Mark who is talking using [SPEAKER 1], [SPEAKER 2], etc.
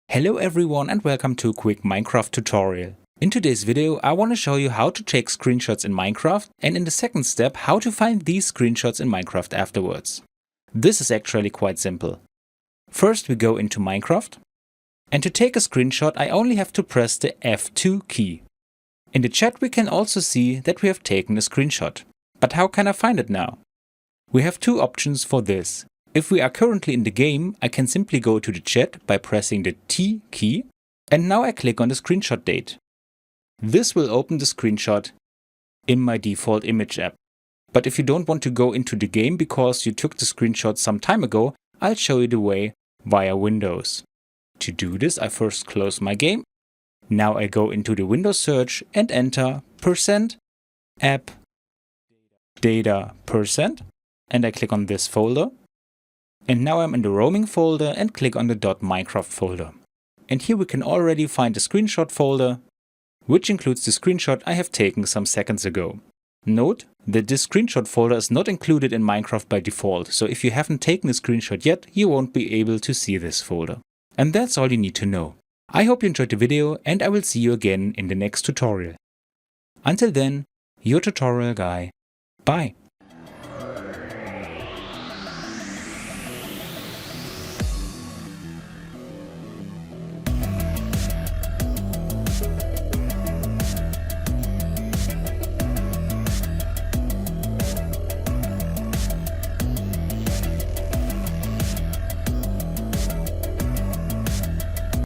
[SPEAKER 1] Hello everyone and welcome to a quick Minecraft tutorial. In today's video I want to show you how to take screenshots in Minecraft and in the second step how to find these screenshots in Minecraft afterwards. This is actually quite simple. First we go into Minecraft, and to take a screenshot I only have to press the F2 key. In the chat we can also see that we have taken a screenshot. But how can I find it now? We have two options for this. If we are currently in the game, I can simply go to the chat by pressing the T key, and now I click on the screenshot date. This will open the screenshot in my default image app. But if you don't want to go into the game because you took the screenshot some time ago, I'll show you the way via Windows. To do this, I first close my game. Now I go into the Windows search and enter %app data %, and I click on this folder. And now I'm in the roaming folder and click on the .minecraft folder. And here we can already find the screenshot folder, which includes the screenshot I have taken some seconds ago. Note that this screenshot folder is not included in Minecraft by default, so if you haven't taken a screenshot yet, you won't be able to see this folder. And that's all you need to know. I hope you enjoyed the video and I will see you again in the next tutorial. Until then, your tutorial guy. Bye.